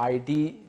ID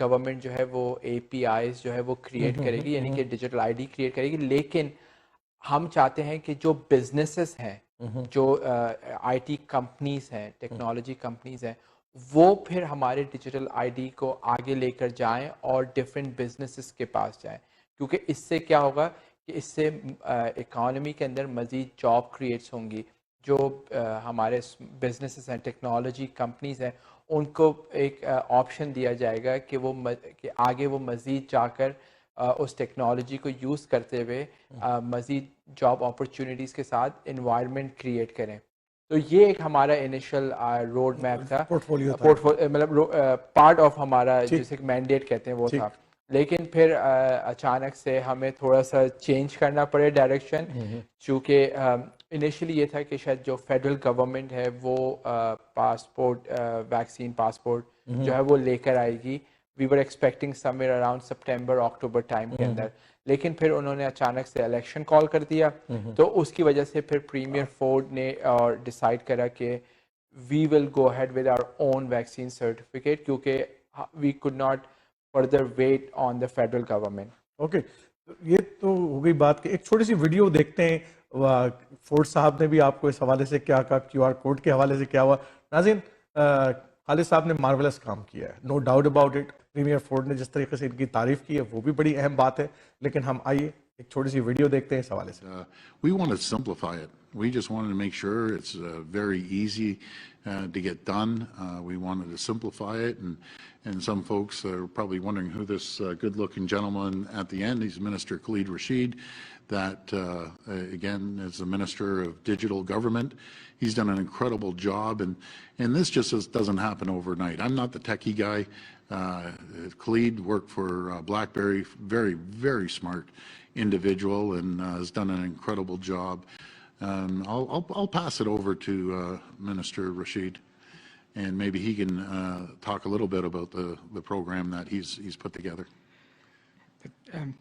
government جو ہے وہ اے پی آئیز جو ہے وہ کریٹ کرے گی, یعنی کہ ڈیجیٹل آئی ڈی کریٹ کرے گی. لیکن ہم چاہتے ہیں کہ جو بزنسز ہیں, جو آئی ٹی کمپنیز ہیں, ٹیکنالوجی کمپنیز ہیں, وہ پھر ہمارے ڈیجیٹل آئی ڈی کو آگے لے کر جائیں اور ڈفرینٹ بزنسز کے پاس جائیں, کیونکہ اس سے کیا ہوگا کہ اس سے اکانومی کے اندر مزید جاب کریٹس ہوں گی. جو ہمارے بزنسز ہیں, ٹیکنالوجی کمپنیز ہیں, ان کو ایک آپشن دیا جائے گا کہ وہ کہ آگے وہ مزید جا کر اس ٹیکنالوجی کو یوز کرتے ہوئے مزید جاب اپرچونیٹیز کے ساتھ انوائرمنٹ کریٹ کریں. تو یہ ایک ہمارا انیشل روڈ میپ تھا, مطلب پارٹ آف ہمارا جسے مینڈیٹ کہتے ہیں وہ تھا. لیکن پھر اچانک سے ہمیں تھوڑا سا چینج کرنا پڑے ڈائریکشن, چونکہ انیشلی یہ تھا کہ شاید جو فیڈرل گورنمنٹ ہے وہ پاسپورٹ, ویکسین پاسپورٹ جو ہے وہ لے کر آئے گی. We are expecting somewhere around September October time کے اندر, لیکن پھر انہوں نے اچانک سے الیکشن کال کر دیا. تو اس کی وجہ سے پھر پریمیئر فورڈ نے اور ڈیسائیڈ کرا کہ we will go ahead with our own vaccine certificate, کیونکہ we could not further wait on the federal government. Okay, یہ تو ہو گئی بات کہ ایک چھوٹی سی ویڈیو دیکھتے ہیں. فورڈ صاحب نے بھی آپ کو اس حوالے سے کیا کہا, کیو آر کوڈ کے حوالے سے کیا ہوا. ناظرین, خالد صاحب نے مارولس کام کیا ہے, no doubt about it. Premier Ford نے جس طریقے سے ان کی تعریف کی ہے وہ بھی بڑی اہم بات ہے, لیکن ہم آئیے ایک چھوٹی سی ویڈیو دیکھتے ہیں اس حوالے سے. We want to simplify it. We just wanted to make sure it's very easy to get done. We wanted to simplify it, and some folks are probably wondering who this good-looking gentleman at the end. He's Minister Kaleed Rasheed, that again is the Minister of Digital Government. He's done an incredible job, and this just doesn't happen overnight. I'm not the techie guy. Kaleed worked for BlackBerry, very, very smart individual, and has done an incredible job. I'll pass it over to Minister Rasheed, and maybe he can talk a little bit about the program that he's put together.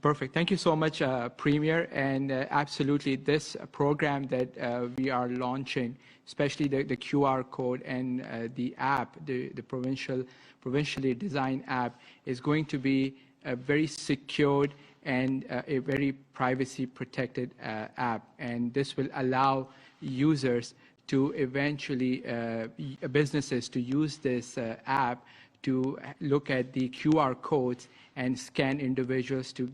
Perfect. Thank you so much, Premier. And absolutely, this program that we are launching, especially the QR code and the app, the provincially designed app, is going to be a very secured and a very privacy protected app. And this will allow users to eventually, businesses to use this app to look at the QR codes and scan individuals to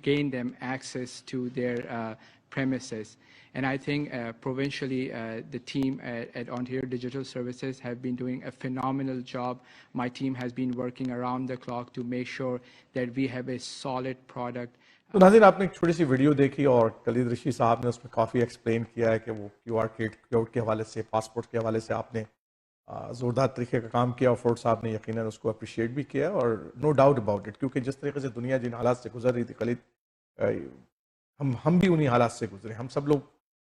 gain them access to their premises. And I think provincially, the team at Ontario Digital Services have been doing a phenomenal job. My team has been working around the clock to make sure that we have a solid product. تو ناظرین, آپ نے ایک چھوٹی سی video دیکھی اور کلید رشید صاحب نے اس میں کافی ایکسپلین کیا ہے کہ وہ کیو آر کوڈ کے حوالے سے, پاسپورٹ کے حوالے سے آپ نے زوردار طریقے کا کام کیا, اور فورڈ صاحب نے یقیناً اس کو اپریشیٹ بھی کیا, اور نو ڈاؤٹ اباؤٹ اٹ, کیونکہ جس طریقے سے دنیا جن حالات سے گزر رہی تھی کلید, ہم بھی انہی حالات سے گزرے. ہم سب لوگ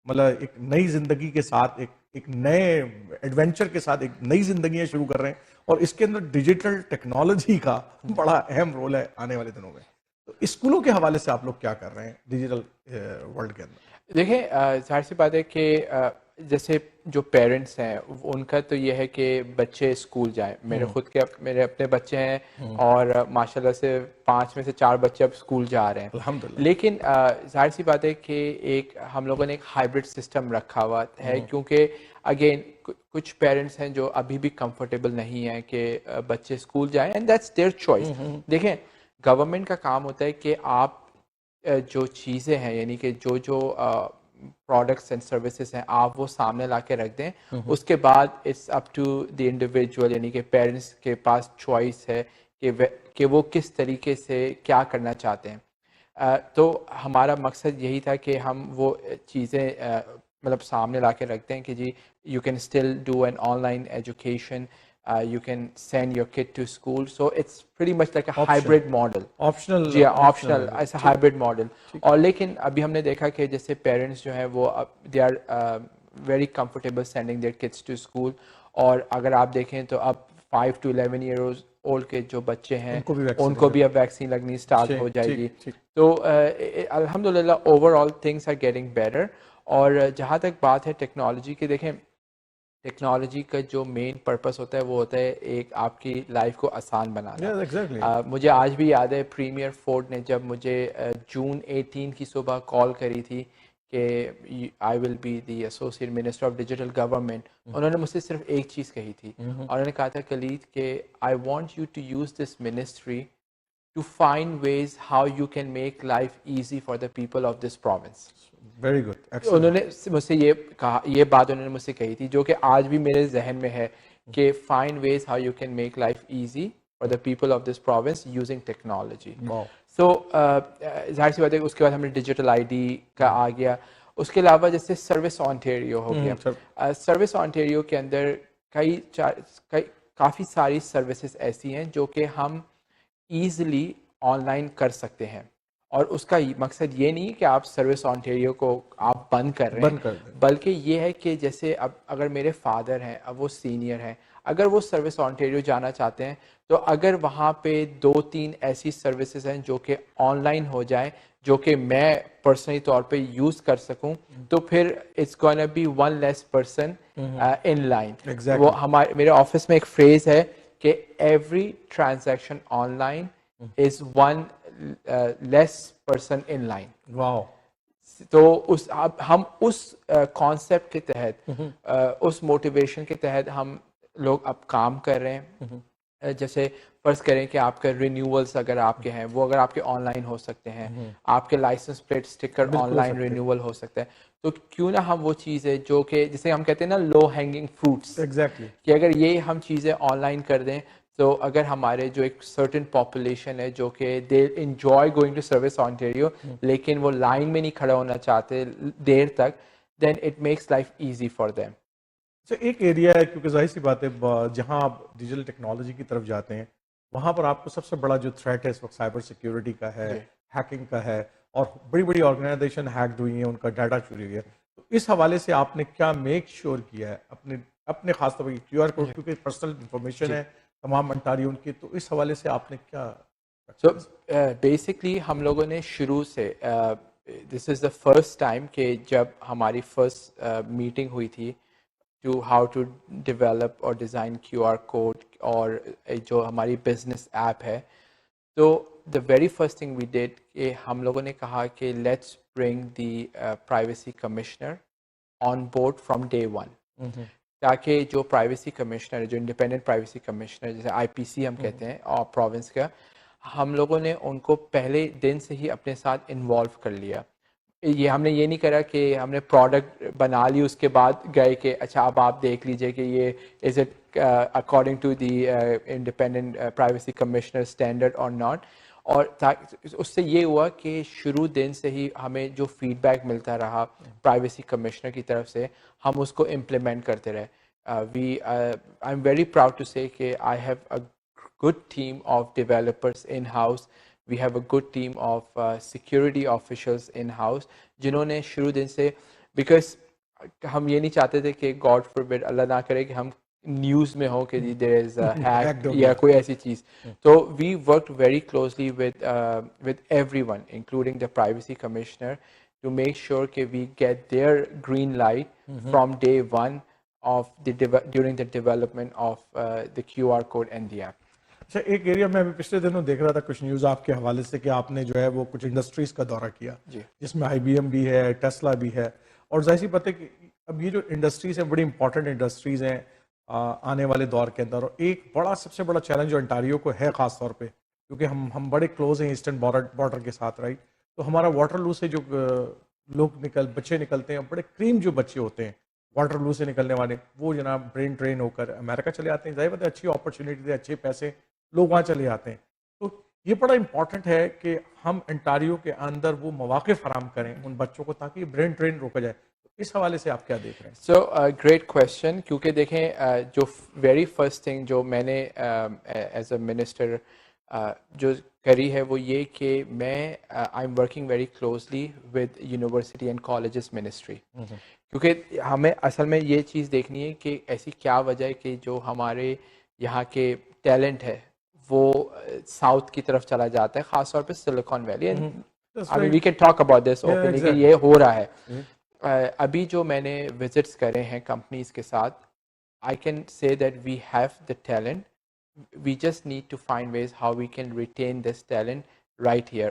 مطلب ایک نئی زندگی کے ساتھ, ایک نئے ایڈونچر کے ساتھ ایک نئی زندگیاں شروع کر رہے ہیں, اور اس کے اندر ڈیجیٹل ٹیکنالوجی کا بڑا اہم رول ہے آنے والے دنوں میں. تو اسکولوں کے حوالے سے آپ لوگ کیا کر رہے ہیں ڈیجیٹل ورلڈ کے اندر؟ دیکھیں, ظاہر سی بات ہے کہ جیسے جو پیرنٹس ہیں ان کا تو یہ ہے کہ بچے اسکول جائیں. میرے اپنے بچے ہیں, اور ماشاءاللہ سے 5 میں سے 4 بچے اب اسکول جا رہے ہیں الحمدللہ. لیکن ظاہر سی بات ہے کہ ہم لوگوں نے ایک ہائبرڈ سسٹم رکھا ہوا ہے, کیونکہ اگین کچھ پیرنٹس ہیں جو ابھی بھی کمفرٹیبل نہیں ہیں کہ بچے اسکول جائیں, اینڈ دیٹس دیئر چوائس. دیکھیں, گورنمنٹ کا کام ہوتا ہے کہ آپ جو چیزیں ہیں, یعنی کہ جو پروڈکٹس اینڈ سروسز ہیں, آپ وہ سامنے لا کے رکھ دیں. اس کے بعد it's up to the individual, یعنی کہ پیرنٹس کے پاس چوائس ہے کہ وہ کس طریقے سے کیا کرنا چاہتے ہیں. تو ہمارا مقصد یہی تھا کہ ہم وہ چیزیں مطلب سامنے لا کے رکھتے ہیں کہ جی you can still do an online education, you can send your kid to school, so it's pretty much like a hybrid model. optional it's a hybrid model. اور لیکن ابھی ہم نے دیکھا کہ جیسے پیرنٹس جو ہیں وہ they are very comfortable sending their kids to school, اور اگر آپ دیکھیں تو اب 5 to 11 years old کے جو بچے ہیں ان کو بھی اب ویکسین لگنی اسٹارٹ ہو جائے گی. تو الحمدللہ overall things are getting better. اور جہاں تک بات ہے ٹیکنالوجی کی, دیکھیں ٹیکنالوجی کا جو مین پرپس ہوتا ہے وہ ہوتا ہے ایک آپ کی لائف کو آسان بنانا. ایگزیکٹلی. مجھے آج بھی یاد ہے پریمیئر فورڈ نے جب مجھے جون 18 کی صبح کال کری تھی کہ I will be the associate minister of digital government, انہوں نے مجھ سے صرف ایک چیز کہی تھی, اور انہوں نے کہا تھا کلید کہ I want you to use this ministry to find ways how you can make life easy for the people of this province. Very good. انہوں نے مجھ سے یہ کہا, یہ بات انہوں نے مجھ سے کہی تھی جو کہ آج بھی میرے ذہن میں ہے کہ find ways how you can make life easy for the people of this province using technology. So ظاہر سی بات ہے اس کے بعد ہمیں ڈیجیٹل آئی ڈی کا آ گیا. اس کے علاوہ جیسے سروس آنٹیریو ہو گیا. سروس آنٹیریو کے اندر کافی ساری سروسز ایسی ہیں جو کہ ہم ایزلی آن لائن کر سکتے ہیں, اور اس کا مقصد یہ نہیں کہ آپ سروس آنٹیریو کو آپ بند کر رہے ہیں, بلکہ یہ ہے کہ جیسے اب اگر میرے فادر ہیں, اب وہ سینئر ہیں, اگر وہ سروس آنٹیریو جانا چاہتے ہیں تو اگر وہاں پہ 2-3 ایسی سروسز ہیں جو کہ آن لائن ہو جائیں جو کہ میں پرسنلی طور پہ یوز کر سکوں, تو پھر it's gonna be one less person in line. وہ میرے آفس میں ایک فریز ہے کہ every transaction online is one less person in line. Wow. تو ہم اس کانسیپٹ کے تحت, اس موٹیویشن کے تحت ہم لوگ اب کام کر رہے ہیں. جیسے فرض کریں کہ آپ کے رینیولس اگر آپ کے ہیں وہ اگر آپ کے آن لائن ہو سکتے ہیں, آپ کے license plate sticker online renewal ہو سکتا ہے, تو کیوں نہ ہم وہ چیزیں جو کہ جسے ہم کہتے ہیں نا لو ہینگنگ فروٹس, ایگزیکٹلی, کہ اگر یہ ہم چیزیں آن لائن کر دیں تو اگر ہمارے جو ایک سرٹن پاپولیشن ہے جو کہ they enjoy going to service Ontario لیکن وہ لائن میں نہیں کھڑا ہونا چاہتے دیر تک, then it makes life easy for them. ایک ایریا ہے کیونکہ ظاہر سی بات ہے جہاں آپ ڈیجیٹل ٹیکنالوجی کی طرف جاتے ہیں وہاں پر آپ کو سب سے بڑا جو تھریٹ ہے اس وقت سائبر سیکیورٹی کا ہے, ہیکنگ کا ہے, اور بڑی بڑی آرگنائزیشن ہیکڈ ہوئی ہیں, ان کا ڈاٹا چوری ہوئی ہے. تو اس حوالے سے آپ نے کیا میک شیور کیا ہے اپنے خاص طور پر کیو آر کوڈ کیونکہ پرسنل انفارمیشن ہے تمام انٹاری ان کی, تو اس حوالے سے آپ نے کیا؟ سو بیسکلی ہم لوگوں نے شروع سے دس از دا فرسٹ ٹائم کہ جب ہماری فرسٹ میٹنگ ہوئی تھی ٹو ہاؤ ٹو ڈیولپ اور ڈیزائن کیو آر کوڈ اور جو ہماری بزنس ایپ ہے, تو the very first thing we did کہ ہم لوگوں نے کہا کہ let's bring the privacy commissioner on board from day one, تاکہ جو پرائیویسی کمشنر جو انڈیپینڈنٹ پرائیویسی کمشنر جیسے آئی پی سی ہم کہتے ہیں اور پروونس کا, ہم لوگوں نے ان کو پہلے دن سے ہی اپنے ساتھ انوالو کر لیا. یہ ہم نے یہ نہیں کرا کہ ہم نے پروڈکٹ بنا لی اس کے بعد گئے کہ اچھا اب آپ دیکھ لیجئے کہ یہ is it according to the independent privacy commissioner standard اور ناٹ. اور اس سے یہ ہوا کہ شروع دن سے ہی ہمیں جو فیڈ بیک ملتا رہا پرائیویسی کمشنر کی طرف سے, ہم اس کو امپلیمنٹ کرتے رہے. I am very proud to say کہ I have a good team of developers in-house. We have a good team of security officials in-house جنہوں نے شروع دن سے, because ہم یہ نہیں چاہتے تھے کہ God forbid اللہ نہ کرے کہ ہم نیوز میں ہو کہ there is a hack یا کوئی ایسی چیز. تو we worked very closely with everyone including the privacy commissioner to make sure کہ we get their green light from day one of during the development of the QR code and the app. اچھا, ایک area میں ابھی پچھلے دنوں دیکھ رہا تھا کچھ نیوز آپ کے حوالے سے کہ آپ نے جو ہے وہ کچھ انڈسٹریز کا دورہ کیا, جس میں آئی بی ایم بھی ہے, ٹیسلا بھی ہے, اور ظاہر سی بات ہے کہ اب یہ جو انڈسٹریز ہیں بڑی امپورٹنٹ انڈسٹریز ہیں آنے والے دور کے اندر. اور ایک بڑا سب سے بڑا چیلنج جو انٹاریو کو ہے خاص طور پہ کیونکہ ہم بڑے کلوز ہیں ایسٹرن بارڈر کے ساتھ, رائٹ, تو ہمارا واٹر لو سے جو لوگ بچے نکلتے ہیں, بڑے کریم جو بچے ہوتے ہیں واٹر لو سے نکلنے والے, وہ جناب برین ٹرین ہو کر امریکہ چلے آتے ہیں. ظاہر بات ہے اچھی اپرچونیٹی ہے, اچھے پیسے, لوگ وہاں چلے آتے ہیں. تو یہ بڑا امپورٹنٹ ہے کہ ہم انٹاریو کے اندر وہ مواقع فراہم کریں ان بچوں کو تاکہ برین ٹرین روکا جائے. اس حوالے سے آپ کیا دیکھ رہے ہیں؟ سو گریٹ کویشچن, کیونکہ دیکھیں جو ویری فرسٹ تھنگ جو میں نے ایز اے منسٹر جو کری ہے وہ یہ کہ میں I am working very closely with university and colleges ministry, کیونکہ ہمیں اصل میں یہ چیز دیکھنی ہے کہ ایسی کیا وجہ ہے کہ جو ہمارے یہاں کے ٹیلنٹ ہے وہ ساؤتھ کی طرف چلا جاتا ہے, خاص طور پہ silicon valley. I mean, we can talk about this openly کہ یہ ہو رہا ہے. ابھی جو میں نے وزٹس کرے ہیں کمپنیز کے ساتھ, I can say that we have the talent. We just need to find ways how we can retain this talent right here.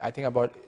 I think about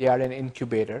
they are an incubator,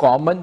common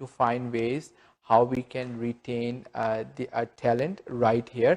to find ways how we can retain the talent right here.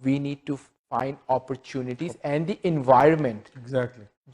we need to find opportunities and the environment. Exactly.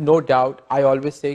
no doubt I always say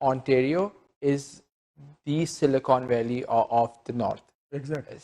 Ontario is the Silicon Valley of the North. Exactly.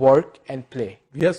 work and play. Yes,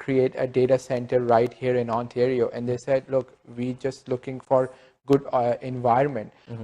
create a data center right here in Ontario, and they said, look, we just looking for good environment.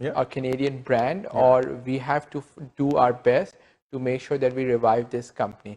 a Canadian brand, or we have to do our best to make sure that we revive this company.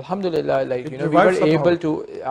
alhamdulillah, like you know, we were able to,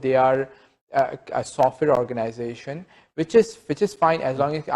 they are a software organization which is fine as long as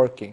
working.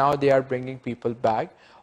now they are bringing people back.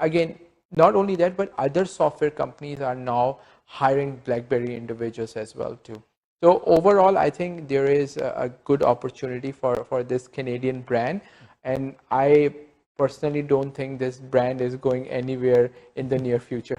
again, not only that, but other software companies are now hiring BlackBerry individuals as well too. So overall, I think there is a good opportunity for this Canadian brand, and I personally don't think this brand is going anywhere in the near future.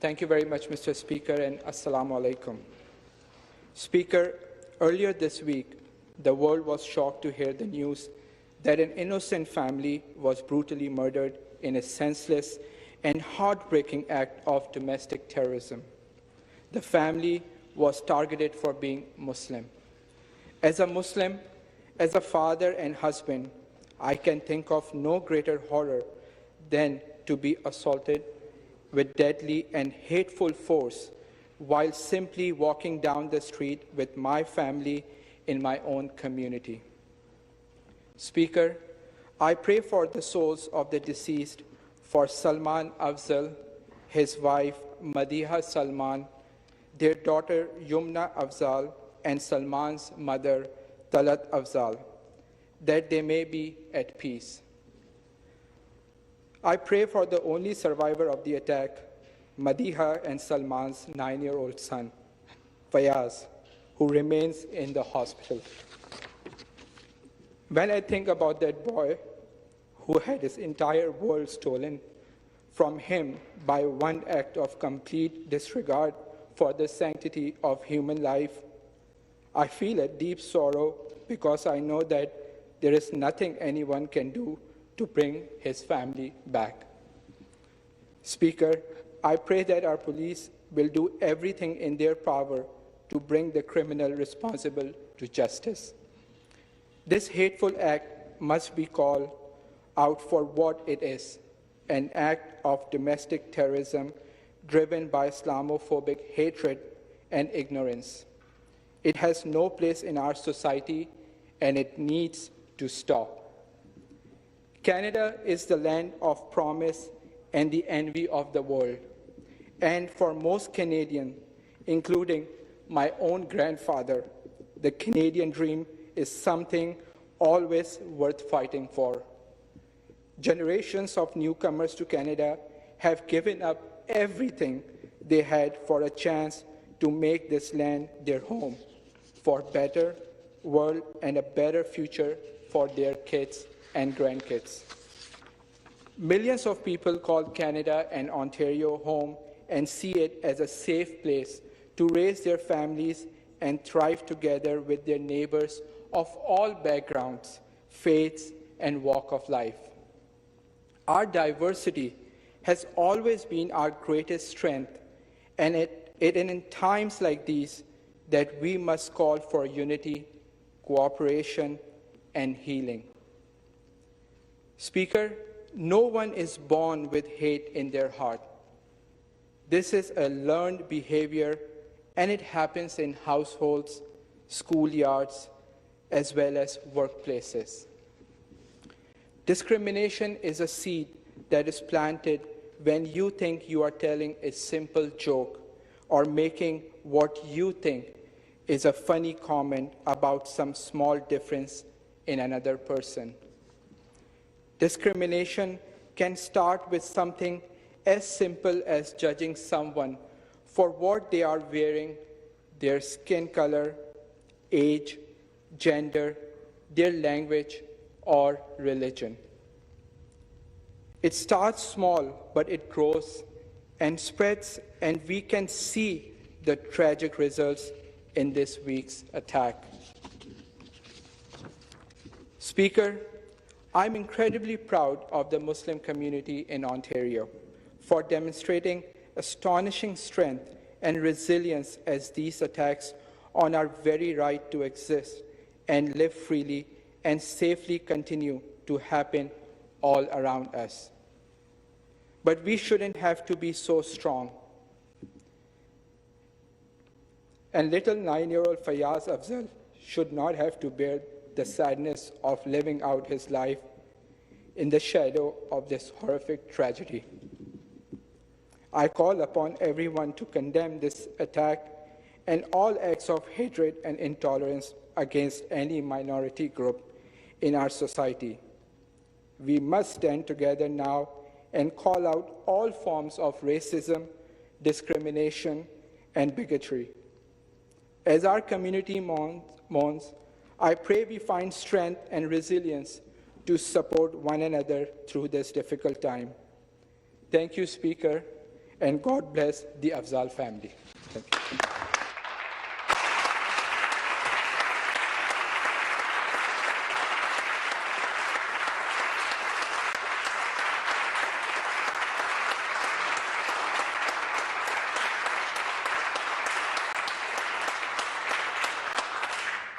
Thank you very much, Mr. Speaker, and Assalamu alaikum. Speaker, earlier this week, the world was shocked to hear the news that an innocent family was brutally murdered in a senseless and heartbreaking act of domestic terrorism. The family was targeted for being Muslim. As a Muslim, as a father and husband, I can think of no greater horror than to be assaulted with deadly and hateful force while simply walking down the street with my family in my own community. Speaker, I pray for the souls of the deceased, for Salman Afzal, his wife Madiha Salman, their daughter Yumna Afzal, and Salman's mother Talat Afzal, that they may be at peace. I pray for the only survivor of the attack, Madiha and Salman's 9-year-old son, Fayaz, who remains in the hospital. When I think about that boy who had his entire world stolen from him by one act of complete disregard for the sanctity of human life, I feel a deep sorrow because I know that there is nothing anyone can do to bring his family back. Speaker, I pray that our police will do everything in their power to bring the criminal responsible to justice. This hateful act must be called out for what it is, an act of domestic terrorism driven by Islamophobic hatred and ignorance. It has no place in our society, and it needs to stop. Canada is the land of promise and the envy of the world. And for most Canadians, including my own grandfather, the Canadian dream is something always worth fighting for. Generations of newcomers to Canada have given up everything they had for a chance to make this land their home, for a better world and a better future for their kids and grandkids. Millions of people call Canada and Ontario home and see it as a safe place to raise their families and thrive together with their neighbors of all backgrounds, faiths, and walk of life. Our diversity has always been our greatest strength, and in times like these that we must call for unity, cooperation, and healing. Speaker, no one is born with hate in their heart. This is a learned behavior and it happens in households, schoolyards, as well as workplaces. Discrimination is a seed that is planted when you think you are telling a simple joke or making what you think is a funny comment about some small difference in another person. Discrimination can start with something as simple as judging someone for what they are wearing, their skin color, age, gender, their language, or religion. It starts small, but it grows and spreads, and we can see the tragic results in this week's attack. Speaker, I'm incredibly proud of the Muslim community in Ontario for demonstrating astonishing strength and resilience as these attacks on our very right to exist and live freely and safely continue to happen all around us. But we shouldn't have to be so strong. And little 9-year-old Fayaz Afzal should not have to bear the sadness of living out his life in the shadow of this horrific tragedy. I call upon everyone to condemn this attack and all acts of hatred and intolerance against any minority group in our society. We must stand together now and call out all forms of racism, discrimination, and bigotry. As our community mourns, I pray we find strength and resilience to support one another through this difficult time. Thank you, Speaker, and God bless the Afzal family. Thank you.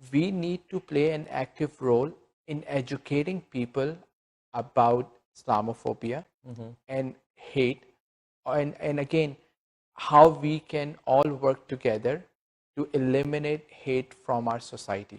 we need to play an active role in educating people about Islamophobia and hate, and again, how we can all work together to eliminate hate from our society.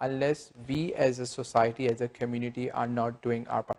unless we as a society, as a community are not doing our part.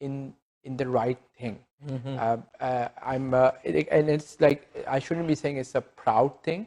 in the right thing. And it's like, I shouldn't be saying it's a proud thing,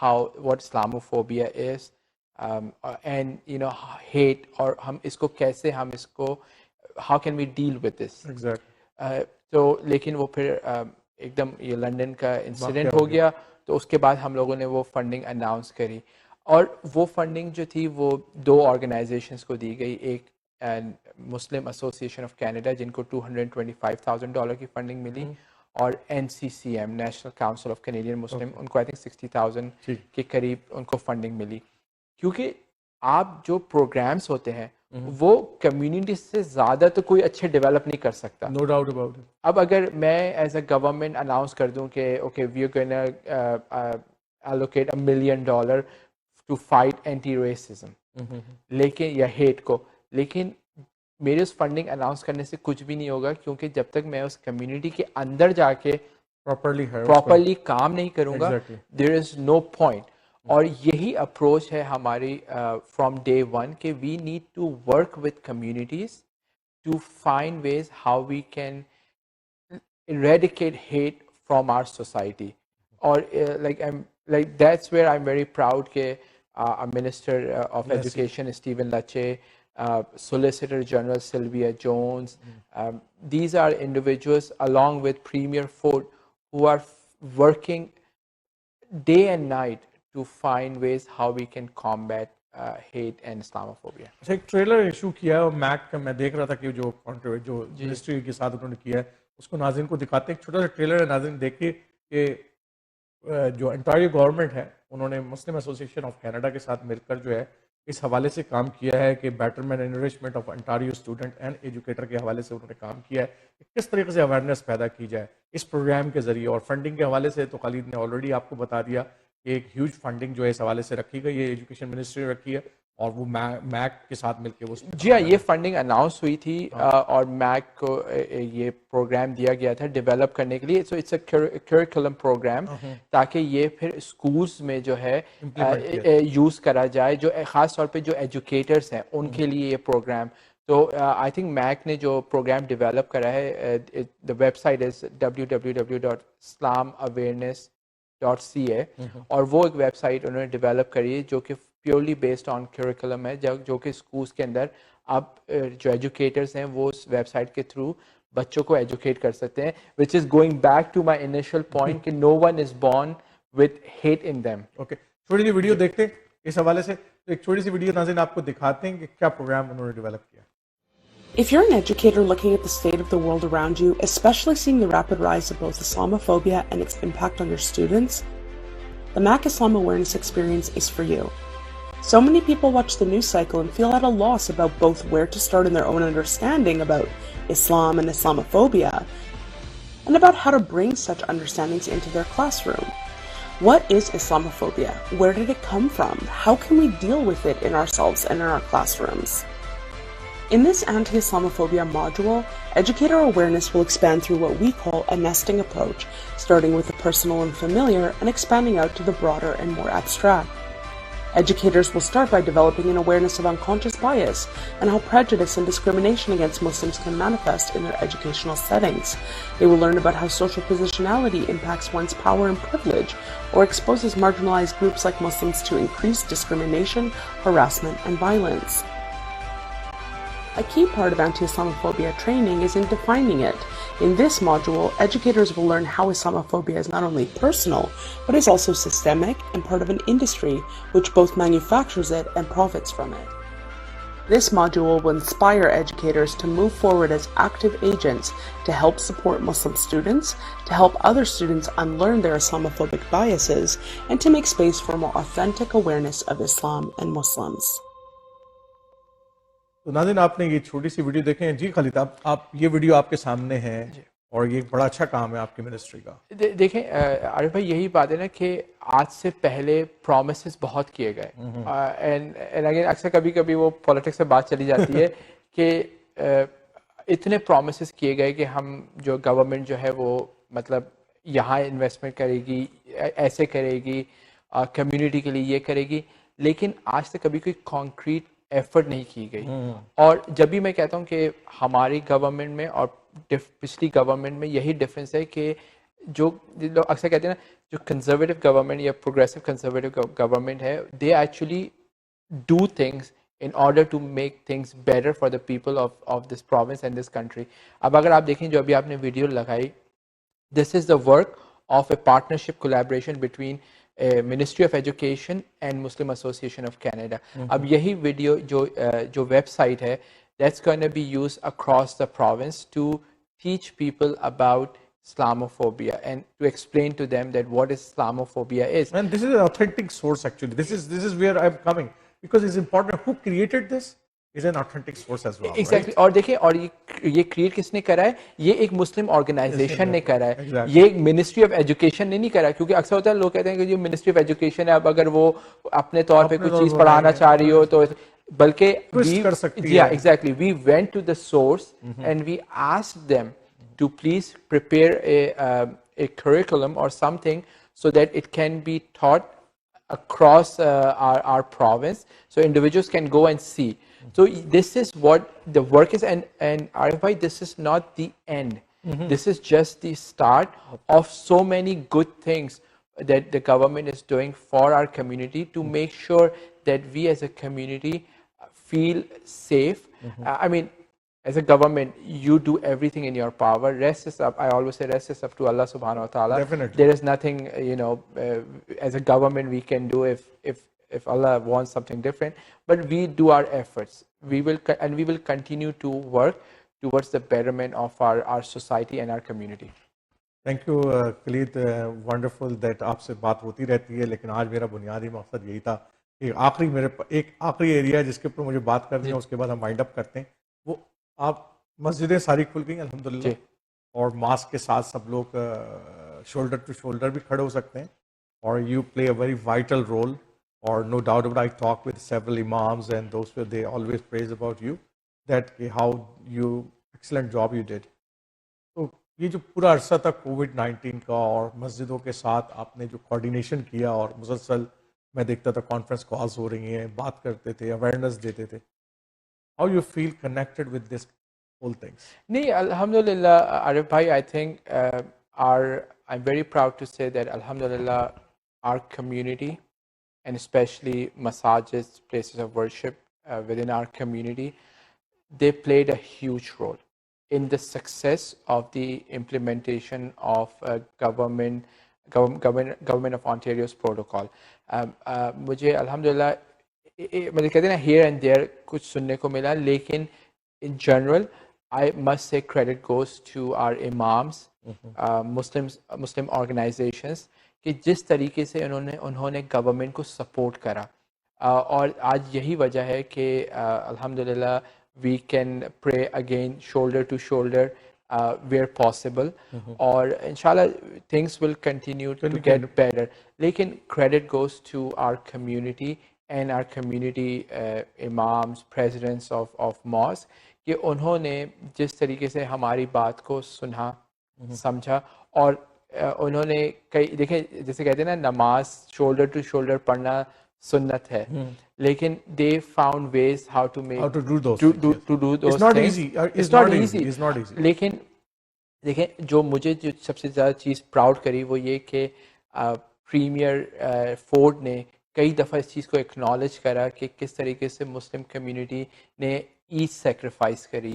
what Islamophobia is, and hate, اور ہم اس کو کیسے how can we deal with this. Exactly. تو لیکن وہ پھر ایک دم یہ لنڈن کا انسیڈنٹ ہو گیا, تو اس کے بعد ہم لوگوں نے وہ فنڈنگ اناؤنس کری, اور وہ فنڈنگ جو تھی وہ 2 آرگنائزیشنس کو دی گئی. ایک مسلم ایسوسیشن آف کینیڈا جن کو $225,000 کی فنڈنگ ملی, اور NCCM national council of Canadian Muslim, ان کو آئی تھنک 60,000 کے قریب ان کو فنڈنگ ملی. کیونکہ آپ جو پروگرامس ہوتے ہیں وہ کمیونٹی سے زیادہ تو کوئی اچھے ڈیولپ نہیں کر سکتا. نو ڈاؤٹ اباؤٹ اٹ. اب اگر میں ایز اے گورنمنٹ اناؤنس کر دوں کہ okay we are going allocate $1 million to fight anti racism, لیکن یا ہیٹ کو, لیکن میرے اس فنڈنگ اناؤنس کرنے سے کچھ بھی نہیں ہوگا, کیونکہ جب تک میں اس کمیونٹی کے اندر جا کے پراپرلی کام نہیں کروں گا, دیر از نو پوائنٹ. اور یہی اپروچ ہے ہماری فرام ڈے ون, کہ we need to work with communities to find ways how we can eradicate hate from our society. Or like that's where I'm very proud کہ Minister of Education Stephen Lache, Solicitor General Sylvia Jones, these are individuals along with Premier Ford who are working day and night to find ways how we can combat hate and Islamophobia. ایک trailer issue کیا ہے make کا, میں دیکھ رہا تھا کہ جو منسٹری کے ساتھ انہوں نے کیا ہے اس کو ناظرین کو دکھاتے ہیں. ایک چھوٹا سا ٹریلر ہے, ناظرین دیکھیے کہ جو انٹاریو گورنمنٹ ہے انہوں نے مسلم ایسوسیشن آف کینیڈا کے ساتھ مل کر جو ہے اس حوالے سے کام کیا ہے کہ betterment and enrichment of Ontario student and educator کے حوالے سے انہوں نے کام کیا ہے کہ کس طریقے سے اویئرنیس پیدا کی جائے اس پروگرام کے ذریعے. اور فنڈنگ کے حوالے سے تو خالد نے آلریڈی آپ کو بتا دیا کہ ایک ہیوج فنڈنگ جو ہے اس حوالے سے رکھی گئی ہے, ایجوکیشن منسٹری نے رکھی ہے, اور وہ میک کے ساتھ مل کے وہ جی ہاں یہ فنڈنگ اناؤنس ہوئی تھی, اور میک کو یہ پروگرام دیا گیا تھا ڈیولپ کرنے کے لیے. So it's a curriculum programme, تاکہ یہ پھر اسکولس میں جو ہے یوز کرا جائے, جو خاص طور پہ جو ایجوکیٹرس ہیں ان کے لیے یہ پروگرام. تو آئی تھنک میک نے جو پروگرام ڈیولپ کرا ہے, the web site is www.islamoawareness.ca, اور وہ ایک ویب سائٹ انہوں نے ڈیولپ کری ہے جو کہ پیورلی بیسڈ آن کریکولم ہے, جو کہ اسکولس کے اندر اب جو ایجوکیٹرس ہیں وہ اس ویب سائٹ کے تھرو بچوں کو ایجوکیٹ کر سکتے ہیں, which is going back to my initial point کہ no one is born with hate in them. Okay, چھوٹی سی ویڈیو دیکھتے ہیں اس حوالے سے. ایک چھوٹی سی ویڈیو ناظرین آپ کو دکھاتے ہیں کہ کیا پروگرام انہوں نے ڈیولپ کیا. If you're an educator looking at the state of the world around you, especially seeing the rapid rise of both Islamophobia and its impact on your students, the MAC Islam Awareness Experience is for you. So many people watch the news cycle and feel at a loss about both where to start in their own understanding about Islam and Islamophobia, and about how to bring such understandings into their classroom. What is Islamophobia? Where did it come from? How can we deal with it in ourselves and in our classrooms? In this anti-Islamophobia module, educator awareness will expand through what we call a nesting approach, starting with the personal and familiar and expanding out to the broader and more abstract. Educators will start by developing an awareness of unconscious bias and how prejudice and discrimination against Muslims can manifest in their educational settings. They will learn about how social positionality impacts one's power and privilege, or exposes marginalized groups like Muslims to increased discrimination, harassment, and violence. A key part of anti-Islamophobia training is in defining it. In this module, educators will learn how Islamophobia is not only personal, but is also systemic and part of an industry which both manufactures it and profits from it. This module will inspire educators to move forward as active agents to help support Muslim students, to help other students unlearn their Islamophobic biases, and to make space for more authentic awareness of Islam and Muslims. تو ناظرین آپ نے یہ چھوٹی سی video دیکھیں. جی خالد آپ یہ ویڈیو آپ کے سامنے ہے, اور یہ بڑا اچھا کام ہے آپ کی منسٹری کا. دیکھیں عارف بھائی, یہی بات ہے نا کہ آج سے پہلے پرومسز بہت کیے گئے, اینڈ اگین اکثر کبھی کبھی وہ پولیٹکس سے بات چلی جاتی ہے کہ اتنے پرومسز کیے گئے کہ ہم جو گورنمنٹ جو ہے وہ مطلب یہاں انویسٹمنٹ کرے گی, ایسے کرے گی, کمیونٹی کے لیے یہ کرے گی, لیکن آج تک کبھی کوئی کانکریٹ ایفرٹ نہیں کی گئی. اور جب بھی میں کہتا ہوں کہ ہماری گورنمنٹ میں اور پچھلی گورنمنٹ میں یہی ڈفرینس ہے کہ جو لوگ اکثر کہتے ہیں نا جو کنزرویٹو گورنمنٹ یا پروگریسو کنزرویٹو گورنمنٹ ہے, they actually do things in order to make things better for the people of this province and this country. اب اگر آپ دیکھیں جو ابھی آپ نے ویڈیو لگائی, this is the work of a partnership collaboration between Ministry of Education and Muslim Association of Canada. اب یہی ویڈیو جو ویب سائٹ ہے, that's going to be used across the province to teach people about Islamophobia and to explain to them that what is Islamophobia is. And this is an authentic source actually. This is where I'm coming. Because it's important who created this is an authentic source as well. Exactly. اور دیکھیں, اور یہ create کس نے کرا ہے, یہ ایک مسلم آرگنائزیشن نے کرا ہے, یہ ایک منسٹری آف ایجوکیشن نے نہیں کرا. کیونکہ اکثر ہوتا ہے لوگ کہتے ہیں کہ جو منسٹری آف ایجوکیشن ہے, اب اگر وہ اپنے طور پہ کوئی چیز پڑھانا چاہ رہی ہو تو بلکہ exactly we went to the source and we asked them to please prepare a curriculum or something so that it can be taught across our province, so individuals can go and see. So this is what the work is, and Arif, this is not the end. This is just the start of so many good things that the government is doing for our community to make sure that we as a community feel safe. I mean, as a government, you do everything in your power. Rest is up. I always say rest is up to Allah subhanahu wa ta'ala. Definitely. There is nothing, as a government we can do if Allah wants something different. But we do our efforts. We will continue to work towards the betterment of our society and our community. Thank you, Kaleed. Wonderful that آپ سے بات ہوتی رہتی ہے, لیکن آج میرا بنیادی مقصد یہی تھا کہ ایک آخری ایریا جس کے اوپر مجھے بات کرنی ہے, اس کے بعد ہم وائنڈ اپ کرتے ہیں. وہ آپ مسجدیں ساری کھل گئی الحمدللہ, اور ماسک کے ساتھ سب لوگ شولڈر ٹو شولڈر بھی کھڑے ہو سکتے ہیں, اور you play a very vital role, اور no doubt about I talk with several imams and those they always praise about you that how you excellent job you did. تو یہ جو پورا عرصہ تھا کووڈ-19 کا, اور مسجدوں کے ساتھ آپ نے جو کوآرڈینیشن کیا, اور مسلسل میں دیکھتا تھا کانفرنس کالز ہو رہی ہیں, بات کرتے تھے, اویئرنیس دیتے تھے, how you feel connected with this whole things? نہیں, alhamdulillah, Arif bhai, I think I'm very proud to say that alhamdulillah our community, and especially masajids, places of worship within our community, they played a huge role in the success of the implementation of government of Ontario's protocol. مجھے الحمدللہ مطلب کہتے ہیں نا here and their کچھ سننے کو ملا, لیکن in general I must say credit goes to our imams, Muslim organisations, کہ جس طریقے سے انہوں نے گورنمنٹ کو سپورٹ کرا, اور آج یہی وجہ ہے کہ الحمدللہ we can pray again shoulder to shoulder where possible, اور انشاءاللہ things will continue to get better. لیکن credit goes to our community and our community imams, presidents of mosque, کہ انہوں نے جس طریقے سے ہماری بات کو سنا, سمجھا, اور انہوں نے دیکھیں جیسے کہتے ہیں نا نماز شولڈر ٹو شولڈر پڑھنا سنت ہے, لیکن they found ways how to do those it's not things. easy. It's not easy. لیکن دیکھیں جو مجھے جو سب سے زیادہ چیز پراؤڈ کری وہ یہ کہ پریمیئر فورڈ نے کئی دفعہ اس چیز کو ایکنالج کرا کہ کس طریقے سے مسلم کمیونٹی نے عید سیکریفائس کری,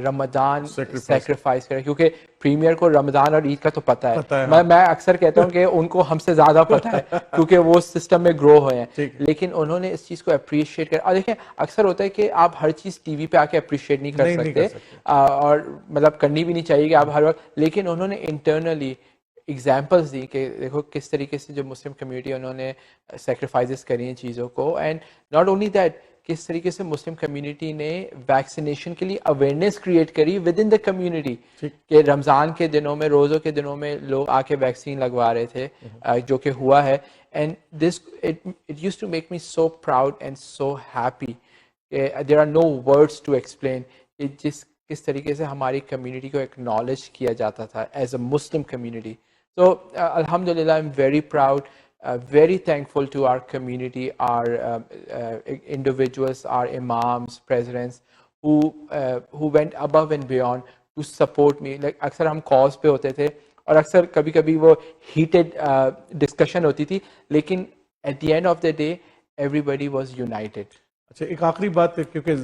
رمضان سیکریفائس کرا, کیونکہ پریمیئر کو رمضان اور عید کا تو پتہ ہے. میں اکثر کہتا ہوں کہ ان کو ہم سے زیادہ پتہ ہے کیونکہ وہ سسٹم میں گرو ہوئے ہیں, لیکن انہوں نے اس چیز کو اپریشیٹ کرا. اور دیکھیں اکثر ہوتا ہے کہ آپ ہر چیز ٹی وی پہ آ کے اپریشیٹ نہیں کر سکتے, اور مطلب کرنی بھی نہیں چاہیے کہ آپ ہر وقت, لیکن انہوں نے انٹرنلی ایگزامپلس دی کہ دیکھو کس طریقے سے جو مسلم کمیونٹی انہوں نے سیکریفائزز کری ہیں چیزوں کو, اینڈ ناٹ اونلی دیٹ کس طریقے سے مسلم کمیونٹی نے ویکسینیشن کے لیے اویئرنیس کریٹ کری ود ان دا کمیونٹی, کہ رمضان کے دنوں میں, روزوں کے دنوں میں لوگ آ کے ویکسین لگوا رہے تھے, جو کہ ہوا ہے. And this it used to make me so proud and so happy, there are no words to explain کہ کس طریقے سے ہماری کمیونٹی کو ایکنالج کیا جاتا تھا as a Muslim community. So alhamdulillah, I'm very proud, very thankful to our community, our individuals, our imams, presidents who went above and beyond to support me. Like اکثر ہم calls پہ ہوتے تھے اور اکثر کبھی کبھی وہ ہیٹڈ ڈسکشن ہوتی تھی, لیکن at the end of the day everybody was united. اچھا ایک آخری بات کیونکہ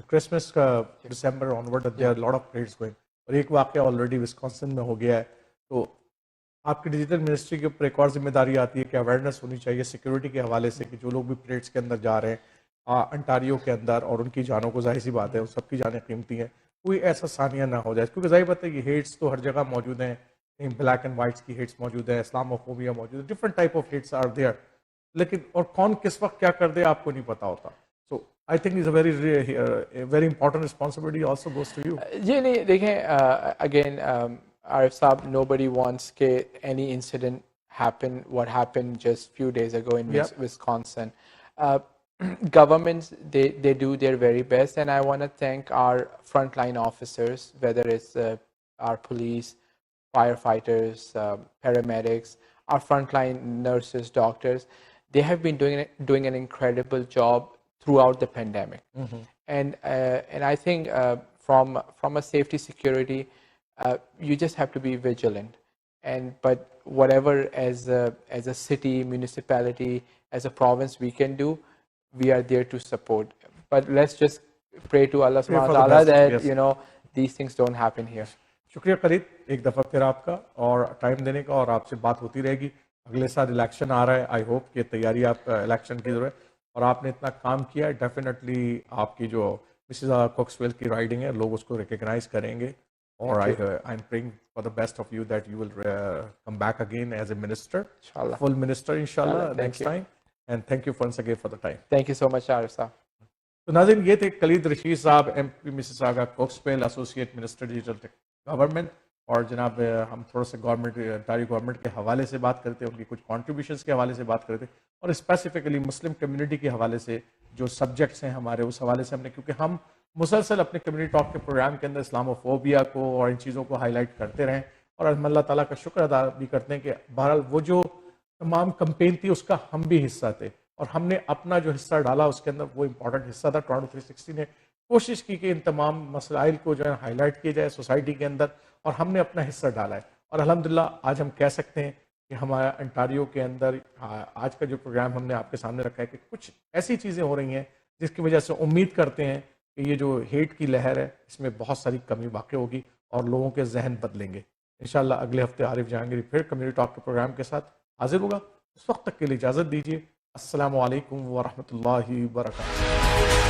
کرسمس کا December onward there are lot of parades going, اور ایک واقعہ آلریڈی وسکانسن میں ہو گیا ہے, تو آپ کی ڈیجیٹل منسٹری کے اوپر ایک اور ذمہ داری آتی ہے کہ اویئرنیس ہونی چاہیے سیکورٹی کے حوالے سے, کہ جو لوگ بھی پریڈس کے اندر جا رہے ہیں انٹاریو کے اندر, اور ان کی جانوں کو ظاہر سی بات ہے ان سب کی جانیں قیمتی ہیں, کوئی ایسا ثانیہ نہ ہو جائے, کیونکہ ظاہر بات ہے کہ ہیٹس تو ہر جگہ موجود ہیں, کہیں بلیک اینڈ وائٹس کی ہیٹس موجود ہیں, اسلاموفوبیا موجود ہے, different type of hates are there, لیکن اور کون کس وقت کیا کر دے آپ کو نہیں پتا ہوتا. So I think is a very important responsibility also goes to you. جی نہیں دیکھیں, اگین عارف صاحب, nobody wants کہ any incident happen what happened just few days ago in Wisconsin. Governments, they do their very best, and I want to thank our frontline officers, whether it's our police, firefighters, paramedics, our frontline nurses, doctors. They have been doing an incredible job throughout the pandemic. And I think from a safety security, you just have to be vigilant. But whatever as a city, municipality, as a province we can do, we are there to support. But let's just pray to Allah subhanahu wa ta'ala that you know these things don't happen here. شکریہ خالد ایک دفعہ پھر آپ کا اور time دینے کا, اور آپ سے بات ہوتی رہے گی. اگلے سال الیکشن آ رہا ہے, آئی ہوپ کہ تیاری آپ الیکشن کی ضرورت, اور آپ نے اتنا کام کیا ہے, ڈیفینیٹلی آپ کی جو مسز کوکسویل کی رائڈنگ ہے لوگ اس کو ریکگنائز کریں گے, اور I am praying for the best of you that you will come back again as a minister, full minister انشاءاللہ next time. And thank you once again for the time. Thank you so much, Arif صاحب. تو ناظرین یہ تھے کلید رشید صاحب, M P Mississauga Cooksville, associate minister digital government, اور جناب ہم تھوڑا سا گورنمنٹ انٹاریو گورنمنٹ کے حوالے سے بات کرتے ہیں, ان کی کچھ کانٹریبیوشنس کے حوالے سے بات کرتے ہیں, اور اسپیسیفکلی مسلم کمیونٹی کے حوالے سے جو سبجیکٹس ہیں ہمارے, اس حوالے سے ہم نے, کیونکہ ہم مسلسل اپنے کمیونٹی ٹاک کے پروگرام کے اندر اسلاموفوبیا کو اور ان چیزوں کو ہائی لائٹ کرتے رہیں, اور اللہ تعالیٰ کا شکر ادا بھی کرتے ہیں کہ بہرحال وہ جو تمام کمپین تھی اس کا ہم بھی حصہ تھے, اور ہم نے اپنا جو حصہ ڈالا اس کے اندر وہ امپورٹنٹ حصہ تھا. ٹورانٹو 360 نے کوشش کی کہ ان تمام مسائل کو جو ہے ہائی لائٹ کیا جائے سوسائٹی کے اندر, اور ہم نے اپنا حصہ ڈالا ہے. اور الحمدللہ آج ہم کہہ سکتے ہیں کہ ہمارا انٹاریو کے اندر آج کا جو پروگرام ہم نے آپ کے سامنے رکھا ہے کہ کچھ ایسی چیزیں ہو رہی ہیں جس کی وجہ سے امید کرتے ہیں کہ یہ جو ہیٹ کی لہر ہے اس میں بہت ساری کمی واقع ہوگی اور لوگوں کے ذہن بدلیں گے. انشاءاللہ اگلے ہفتے عارف جہانگیری پھر کمیونٹی ٹاک کے پروگرام کے ساتھ حاضر ہوگا. اس وقت تک کے لیے اجازت دیجیے. السلام علیکم ورحمۃ اللہ وبرکاتہ.